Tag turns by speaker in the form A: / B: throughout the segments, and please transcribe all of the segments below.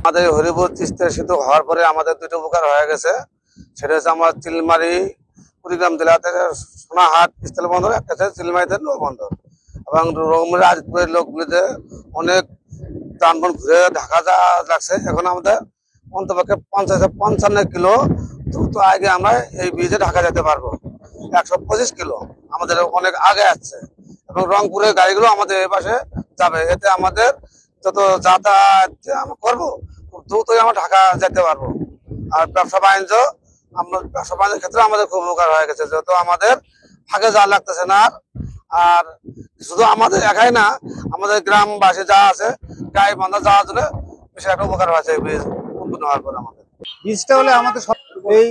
A: আমাদের হরিপুর তিস্তা সেতু হওয়ার পরে আমাদের দুটো উপকার হয়ে গেছে। সেটা হচ্ছে আমার চিলমারি কুড়িগ্রাম জেলা থেকে সোনাহাট স্থল বন্দর, একটা হচ্ছে চিলমারিতে নৌ বন্দর, এবং রংপুরের আজিতপুরের লোকগুলিতে অনেক যানবাহন ঘুরে ঢাকা যাওয়া লাগছে। এখন আমাদের অন্তপক্ষে 55 কিলো দ্রুত আগে আমরা এই ব্রিজে ঢাকা যেতে পারবো। 125 কিলো আমাদের অনেক আগে আসছে, এবং রংপুরের গাড়িগুলো আমাদের এই পাশে যাবে। এতে আমাদের যত যাতায়াত আমরা করবো খুব দ্রুতই আমরা ঢাকা যেতে পারবো। আর ব্যবসা বাণিজ্য ব্যবসা বাণিজ্যের ক্ষেত্রে আমাদের খুব উপকার হয়ে গেছে, যেহেতু আমাদের ফাঁকে যাওয়া লাগতেছে না। আর শুধু আমাদের একাই না, আমাদের গ্রামবাসী যা আছে গায়ে বান্ধা যাওয়ার জন্য বেশি একটা উপকার হয়েছে ব্রিজ উদ্বোধন হওয়ার পর। আমাদের
B: ব্রিজটা হলে আমাদের এই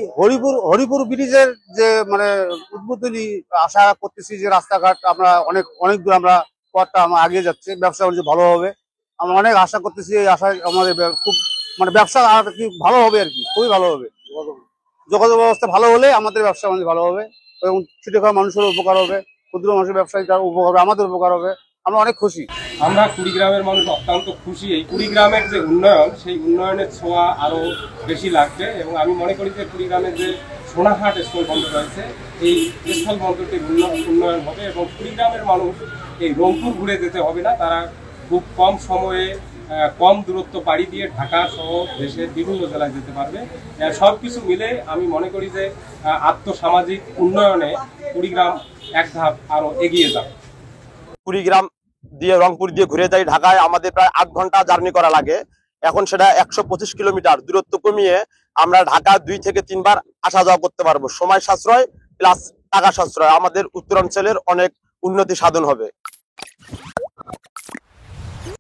B: হরিপুর ব্রিজের যে মানে উদ্বোধনী আশা করতেছি, যে রাস্তাঘাট আমরা অনেক দূর আমরা পথটা আমরা আগে যাচ্ছে, ব্যবসা বাণিজ্য ভালো হবে আমরা অনেক আশা করতেছি। এই আশায় আমাদের খুব মানে ব্যবসা আর কি ভালো হবে, আর কি খুবই ভালো হবে। যোগাযোগ ব্যবস্থা ভালো হলে আমাদের ব্যবসা বাণিজ্য ভালো হবে, এবং ছোট খাওয়া মানুষেরও উপকার হবে, ক্ষুদ্র মানুষের ব্যবসায়ী তার উপকার হবে, আমাদের উপকার হবে। আমরা অনেক খুশি।
C: আমরা কুড়িগ্রামের মানুষ অত্যন্ত খুশি। এই কুড়িগ্রামের যে উন্নয়ন, সেই উন্নয়নের ছোঁয়া আরও বেশি লাগবে, এবং আমি মনে করি যে কুড়িগ্রামের যে সোনাহাট স্থল বন্দর রয়েছে, এই স্থল বন্দরটির উন্নয়ন হবে, এবং কুড়িগ্রামের মানুষ এই রংপুর ঘুরে যেতে হবে না। তারা খুব কম সময়ে কম দূরত্ব পাড়ি দিয়ে ঢাকা সহ দেশের বিভিন্ন জেলায় যেতে পারবে। সব কিছু মিলে আমি মনে করি যে আর্থসামাজিক উন্নয়নে কুড়িগ্রাম এক ধাপ আরও এগিয়ে যাবে।
D: কুড়িগ্রাম দিয়ে রংপুর দিয়ে ঘুরে যাই ঢাকায় আমাদের প্রায় 8 ঘন্টা জার্নি করা লাগে। এখন সেটা 125 কিলোমিটার দূরত্ব কমিয়ে আমরা ঢাকা 2 থেকে 3 বার আসা যাওয়া করতে পারবো। সময় সাশ্রয় প্লাস টাকা সাশ্রয়, আমাদের উত্তরাঞ্চলের অনেক উন্নতি সাধন হবে।